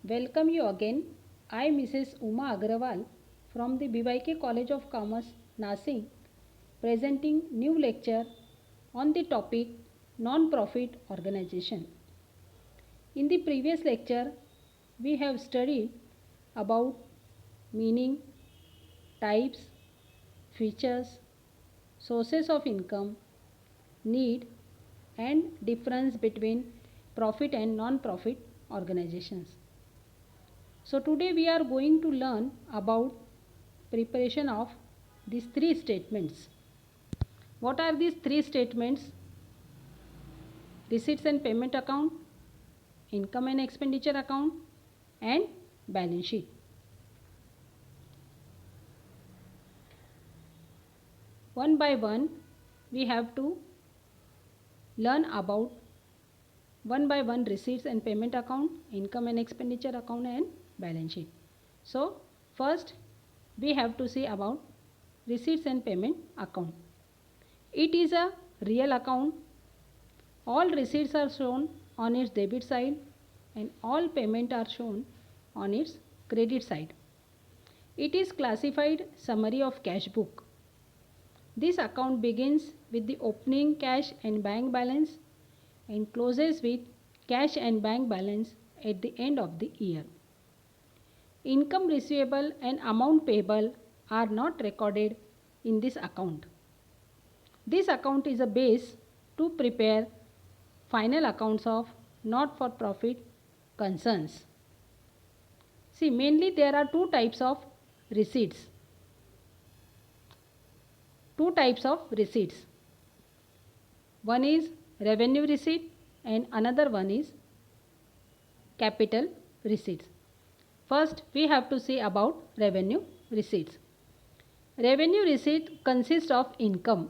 Welcome you again. I, Mrs. Uma Agrawal from the BYK College of Commerce, Nasik, presenting new lecture on the topic non-profit organization. In the previous lecture, we have studied about meaning, types, features, sources of income, need, and difference between profit and non-profit organizations. So today we are going to learn about preparation of these three statements. What are these three statements? Receipts and payment account, income and expenditure account, and balance sheet. One by one we have to learn about one by one receipts and payment account, income and expenditure account, and balance sheet. So first we have to see about receipts and payment account. It is a real account. All receipts are shown on its debit side and all payment are shown on its credit side. It is classified summary of cash book. This account begins with the opening cash and bank balance and closes with cash and bank balance at the end of the year. Income receivable and amount payable are not recorded in this account. This account is a base to prepare final accounts of not-for-profit concerns. See, mainly there are two types of receipts. Two types of receipts. One is revenue receipt and another one is capital receipts. First, we have to see about revenue receipts. Revenue receipt consists of income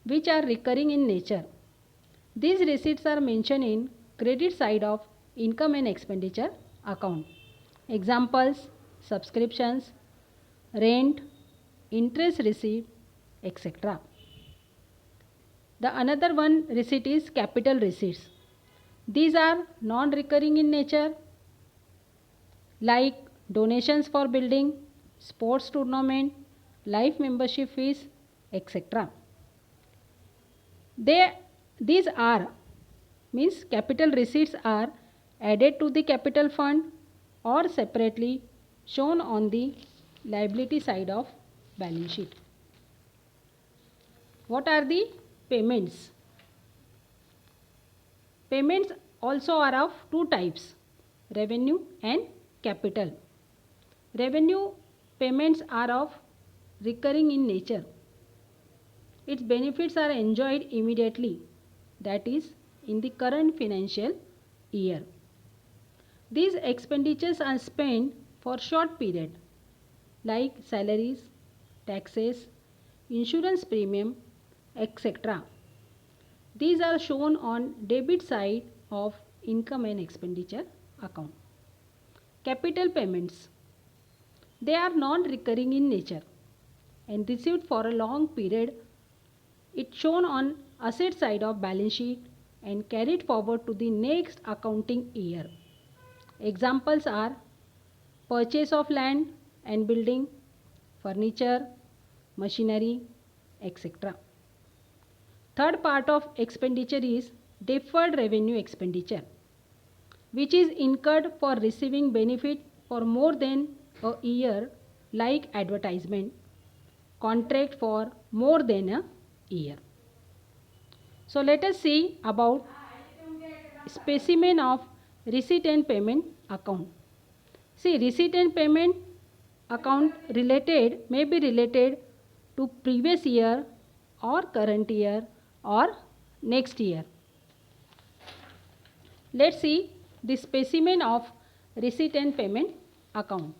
which are recurring in nature. These receipts are mentioned in credit side of income and expenditure account. Examples: subscriptions, rent, interest received, etc. The another one receipt is capital receipts. These are non-recurring in nature, like donations for building, sports tournament, life membership fees, etc. These are means capital receipts are added to the capital fund or separately shown on the liability side of balance sheet. What are the payments? Payments also are of two types, revenue and capital. Revenue payments are of recurring in nature. Its benefits are enjoyed immediately, that is, in the current financial year. These expenditures are spent for short period, like salaries, taxes, insurance premium, etc. These are shown on debit side of income and expenditure account. Capital payments. They are non-recurring in nature and received for a long period. It's shown on asset side of balance sheet and carried forward to the next accounting year. Examples are purchase of land and building, furniture, machinery, etc. Third part of expenditure is deferred revenue expenditure, which is incurred for receiving benefit for more than a year, like advertisement, contract for more than a year. So let us see about specimen of receipt and payment account. See, receipt and payment account may be related to previous year or current year or next year. Let's see the specimen of receipt and payment account.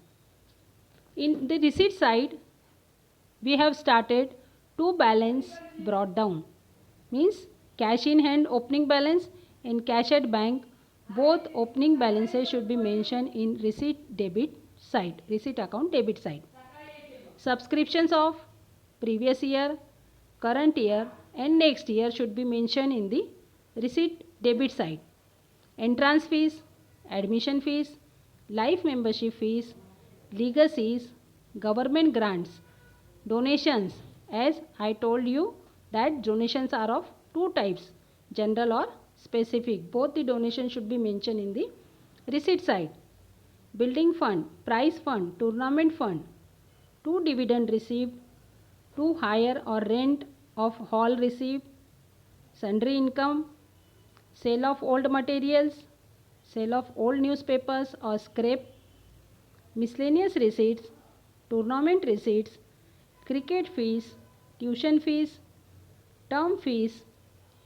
In the receipt side, we have started to balance brought down, means cash in hand opening balance and cash at bank, both opening balances should be mentioned in receipt debit side, receipt account debit side. Subscriptions of previous year, current year and next year should be mentioned in the receipt debit side. Entrance fees, admission fees, life membership fees, legacies, government grants, donations. As I told you that donations are of two types, general or specific. Both the donations should be mentioned in the receipt side. Building fund, prize fund, tournament fund, two dividend received, two hire or rent of hall received, sundry income, sale of old materials, sale of old newspapers or scrap, miscellaneous receipts, tournament receipts, cricket fees, tuition fees, term fees,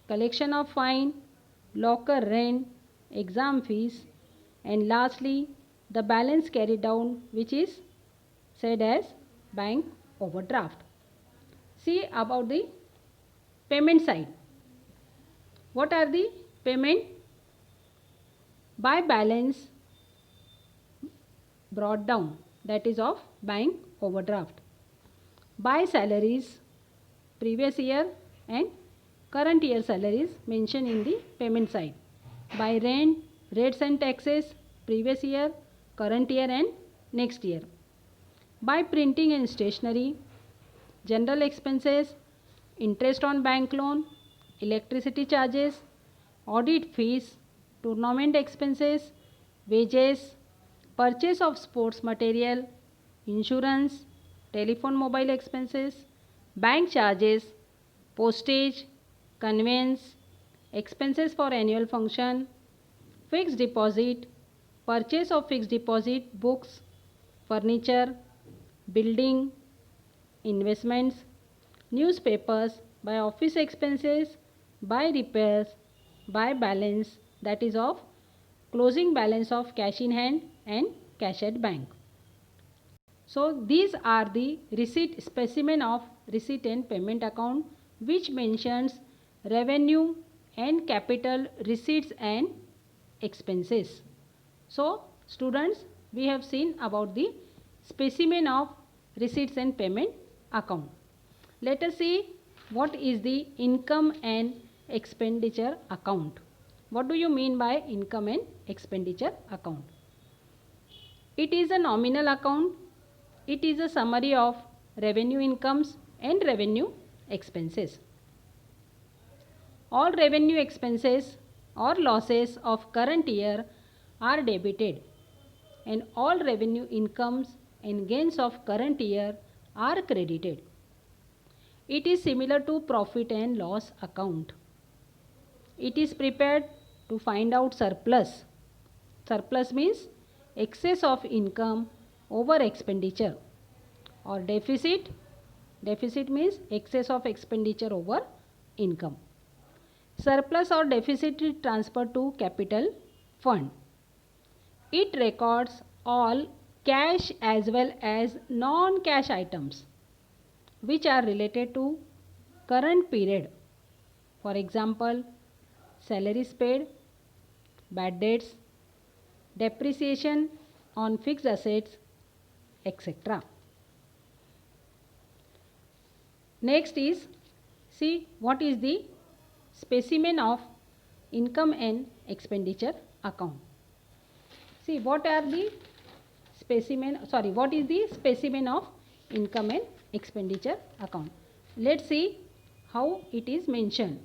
collection of fine, locker rent, exam fees, and lastly the balance carried down, which is said as bank overdraft. See about the payment side. What are the payment? By balance brought down, that is of bank overdraft. By salaries previous year and current year salaries mentioned in the payment side. By rent, rates and taxes previous year, current year and next year. By printing and stationery, general expenses, interest on bank loan, electricity charges, audit fees, tournament expenses, wages, purchase of sports material, insurance, telephone mobile expenses, bank charges, postage, conveyance, expenses for annual function, fixed deposit, purchase of fixed deposit, books, furniture, building, investments, newspapers, by office expenses, by repairs, by balance, that is of closing balance of cash in hand and cash at bank. So these are the receipt specimen of receipt and payment account, which mentions revenue and capital receipts and expenses. So students, we have seen about the specimen of receipts and payment account. Let us see what is the income and expenditure account. What do you mean by income and expenditure account? It is a nominal account. It is a summary of revenue incomes and revenue expenses. All revenue expenses or losses of current year are debited, and all revenue incomes and gains of current year are credited. It is similar to profit and loss account. It is prepared to find out surplus. Surplus means excess of income over expenditure, or deficit. Deficit means excess of expenditure over income. Surplus or deficit is transferred to capital fund. It records all cash as well as non-cash items which are related to current period. For example, salaries paid, bad debts, depreciation on fixed assets, etc. Next is, see what is the specimen of income and expenditure account. See what are the what is the specimen of income and expenditure account. Let's see how it is mentioned.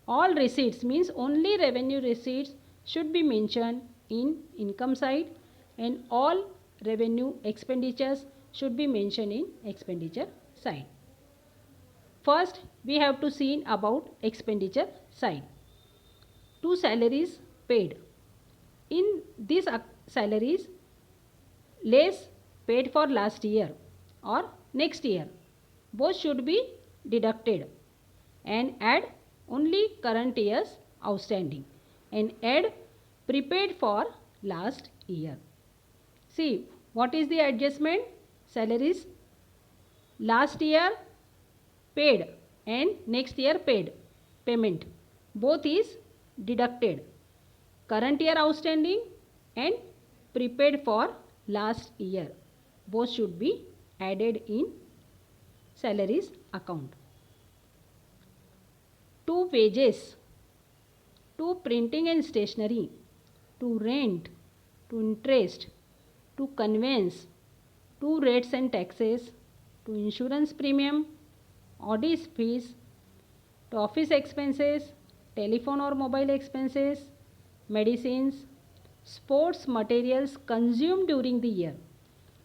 All receipts means only revenue receipts should be mentioned in income side, and all revenue expenditures should be mentioned in expenditure side. First, we have to see about expenditure side. Two salaries paid. In these salaries, less paid for last year or next year, both should be deducted, and add only current year's outstanding, and add prepaid for last year. See what is the adjustment? Salaries last year paid and next year paid payment, both is deducted. Current year outstanding and prepaid for last year, both should be added in salaries account. To wages, to printing and stationery, to rent, to interest, to conveyance, to rates and taxes, to insurance premium, audit fees, to office expenses, telephone or mobile expenses, medicines, sports materials consumed during the year.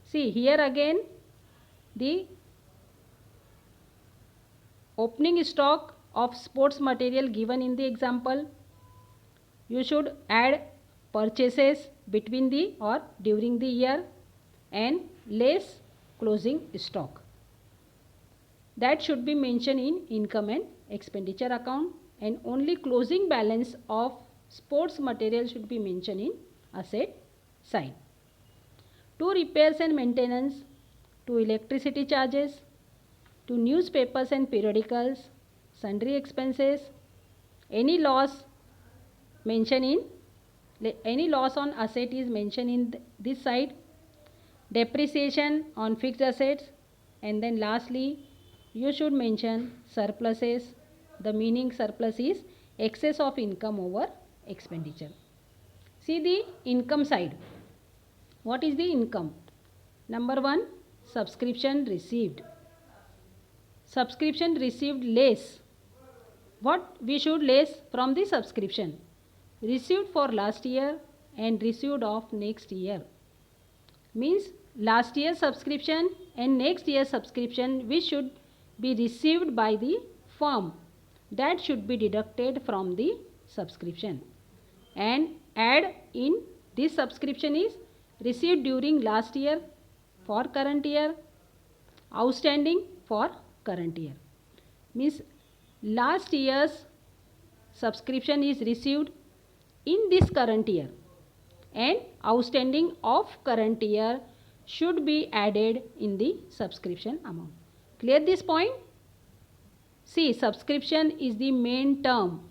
See here again the opening stock of sports material given in the example. You should add purchases between the or during the year and less closing stock. That should be mentioned in income and expenditure account, and only closing balance of sports material should be mentioned in asset side. To repairs and maintenance, to electricity charges, to newspapers and periodicals, sundry expenses, any loss mentioned in any loss on asset is mentioned in this side, depreciation on fixed assets, and then lastly you should mention surpluses. The meaning surplus is excess of income over expenditure. See the income side. What is the income? Number 1, subscription received. Subscription received less. What we should less from the subscription? Received for last year and received of next year. Means last year's subscription and next year's subscription which should be received by the firm, that should be deducted from the subscription, and add in this subscription is received during last year for current year, outstanding for current year. Means last year's subscription is received in this current year, and outstanding of current year should be added in the subscription amount. Clear this point? See, subscription is the main term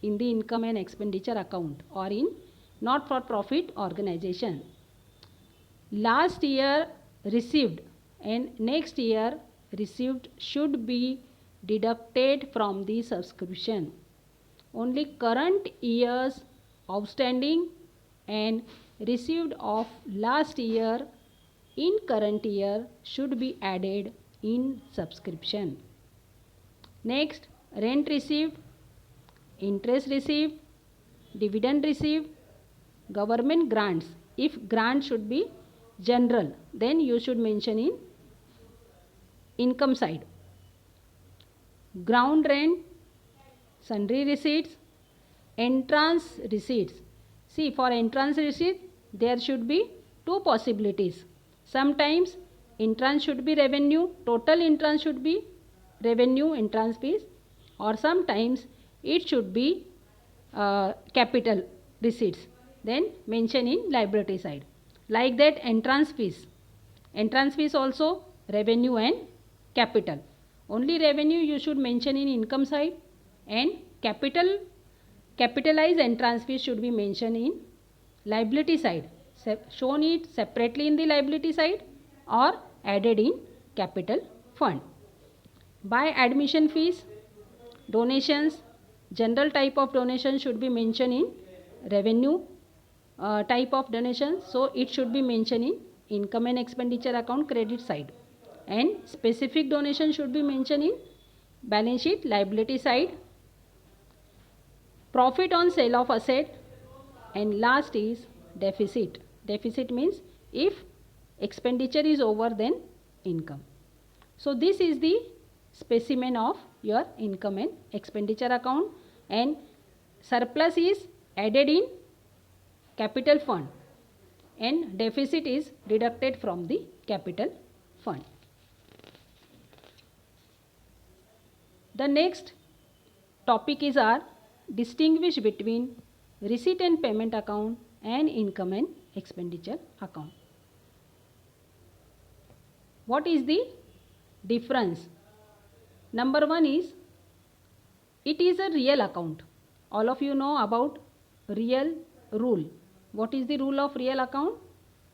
in the income and expenditure account or in not for profit organization. Last year received and next year received should be deducted from the subscription. Only current year's outstanding and received of last year in current year should be added in subscription. Next, rent received, interest received, dividend received, government grants. If grant should be general, then you should mention in income side. Ground rent, sundry receipts, entrance receipts. See, for entrance receipt there should be two possibilities. Sometimes entrance should be revenue, total entrance should be revenue entrance fees, or sometimes it should be capital receipts, then mention in liability side. Like that entrance fees also revenue and capital. Only revenue you should mention in income side, and capitalized entrance fees should be mentioned in liability side. Shown it separately in the liability side or added in capital fund. By admission fees, donations, general type of donation should be mentioned in revenue type of donation, so it should be mentioned in income and expenditure account credit side, and specific donation should be mentioned in balance sheet liability side. Profit on sale of asset, and last is deficit. Deficit means if expenditure is over than income. So this is the specimen of your income and expenditure account, and surplus is added in capital fund and deficit is deducted from the capital fund. The next topic is our distinguish between receipt and payment account and income and expenditure account. What is the difference? Number 1 is it is a real account. All of you know about real rule. What is the rule of real account?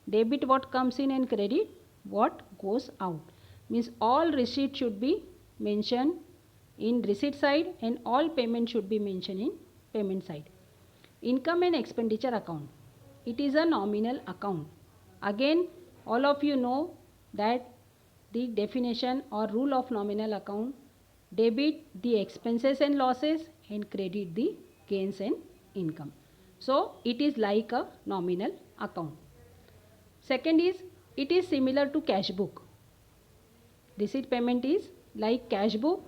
Debit what comes in and credit what goes out. Means all receipt should be mentioned in receipt side and all payment should be mentioned in payment side. Income and expenditure account. It is a nominal account. Again, all of you know that the definition or rule of nominal account: debit the expenses and losses and credit the gains and income. So it is like a nominal account. Second is, it is similar to cash book. Receipt payment is like cash book,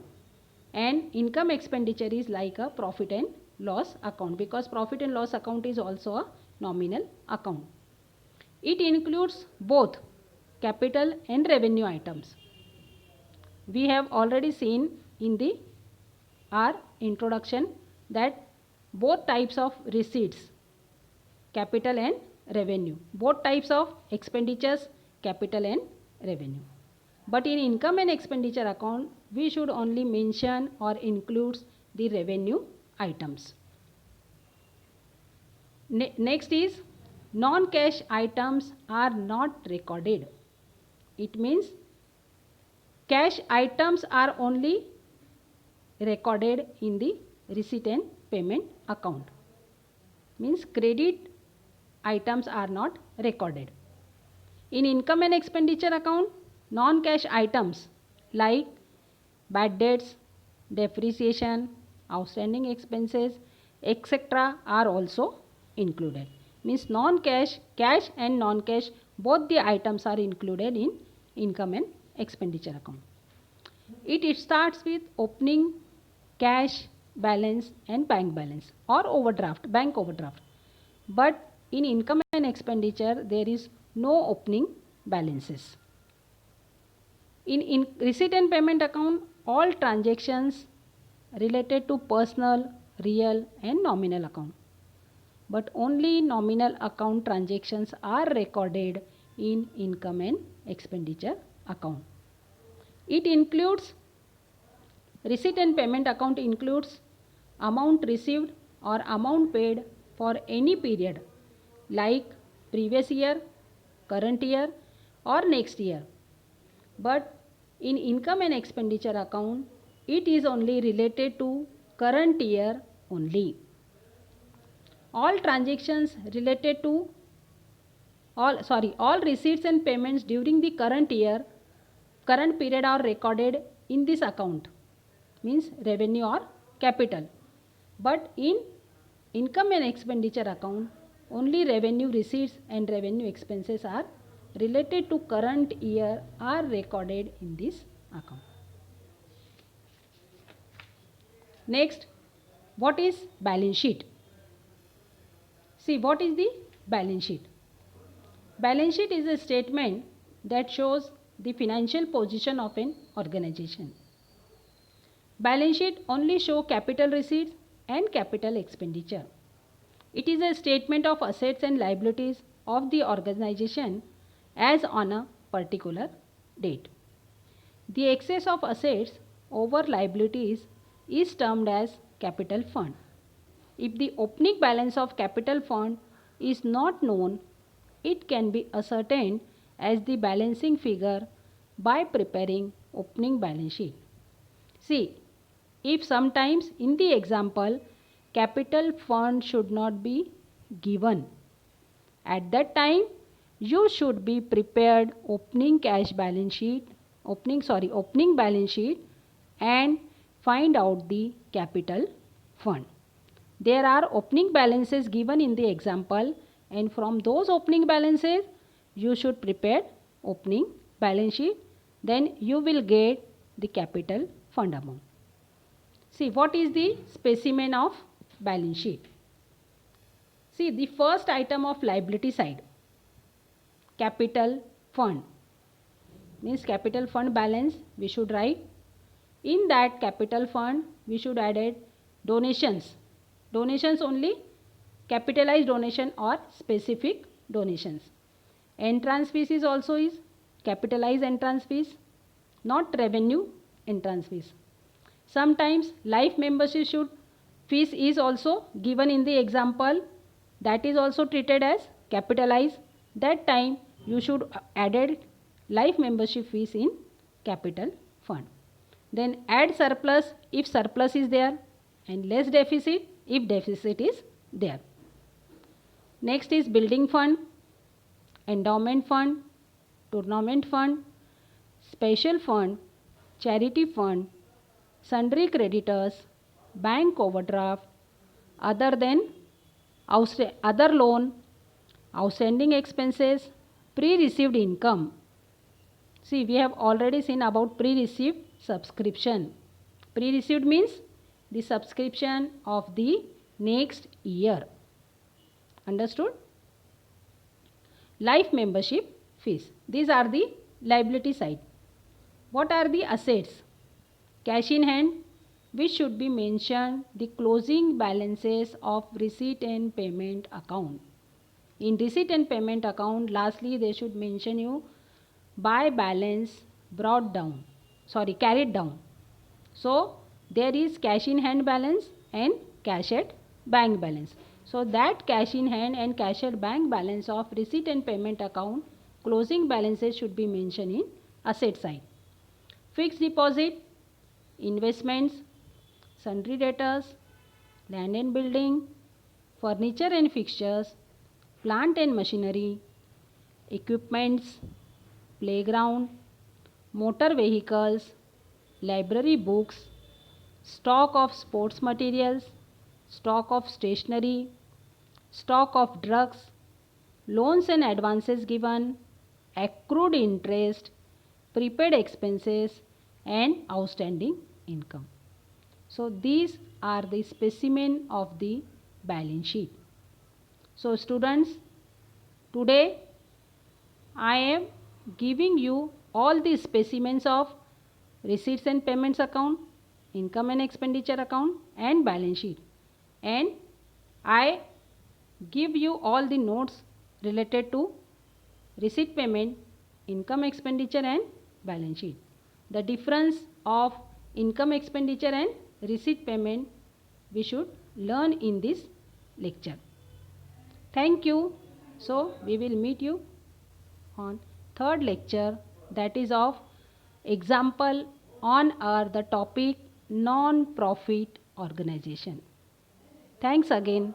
and income expenditure is like a profit and loss account, because profit and loss account is also a nominal account. It includes both capital and revenue items. We have already seen in the our introduction that both types of receipts, capital and revenue, both types of expenditures, capital and revenue. But in income and expenditure account, we should only mention or include the revenue items. Next is, non-cash items are not recorded. It means cash items are only recorded in the receipt and payment account. Means credit items are not recorded. In income and expenditure account, non-cash items like bad debts, depreciation, outstanding expenses, etc. are also included. Means non-cash, cash and non-cash, both the items are included in income and expenditure account. It starts with opening cash balance and bank balance, or overdraft, bank overdraft. But in income and expenditure, there is no opening balances. In receipt and payment account, all transactions related to personal, real and nominal account. But only nominal account transactions are recorded in income and expenditure account. It includes, receipt and payment account includes amount received or amount paid for any period like previous year, current year or next year. But in income and expenditure account, it is only related to current year only. All transactions related to all receipts and payments during the current year, current period are recorded in this account, means revenue or capital. But in income and expenditure account, only revenue receipts and revenue expenses are related to current year are recorded in this account. Next, what is balance sheet? See, what is the balance sheet? Balance sheet is a statement that shows the financial position of an organization. Balance sheet only show capital receipts and capital expenditure. It is a statement of assets and liabilities of the organization as on a particular date. The excess of assets over liabilities is termed as capital fund. If the opening balance of capital fund is not known, it can be ascertained as the balancing figure by preparing opening balance sheet. See, if sometimes in the example capital fund should not be given, at that time you should be prepared opening balance sheet and find out the capital fund. There are opening balances given in the example, and from those opening balances you should prepare opening balance sheet, then you will get the capital fund amount. See, what is the specimen of balance sheet? See, the first item of liability side, capital fund, means capital fund balance we should write. In that capital fund we should add donations. Donations only, capitalized donation or specific donations. Entrance fees is also is capitalized entrance fees, not revenue entrance fees. Sometimes life membership fees is also given in the example, that is also treated as capitalized. That time you should add life membership fees in capital fund. Then add surplus if surplus is there, and less deficit if deficit is there. Next is building fund, endowment fund, tournament fund, special fund, charity fund, sundry creditors, bank overdraft, other than other loan, outstanding expenses, pre-received income. See, we have already seen about pre-received subscription. Pre-received means the subscription of the next year. Understood? Life membership fees. These are the liability side. What are the assets? Cash in hand, which should be mentioned the closing balances of receipt and payment account. In receipt and payment account, lastly they should mention you by balance carried down. So there is cash in hand balance and cash at bank balance. So that cash in hand and cash at bank balance of receipt and payment account closing balances should be mentioned in asset side. Fixed deposit, investments, sundry debtors, land and building, furniture and fixtures, plant and machinery, equipments, playground, motor vehicles, library books, stock of sports materials, stock of stationery, stock of drugs, loans and advances given, accrued interest, prepaid expenses, and outstanding income. So these are the specimen of the balance sheet. So students, today I am giving you all the specimens of receipts and payments account, income and expenditure account, and balance sheet. And I give you all the notes related to receipt payment, income expenditure, and balance sheet. The difference of income expenditure and receipt payment we should learn in this lecture. Thank you. So we will meet you on third lecture, that is of example on the topic non-profit organization. Thanks again.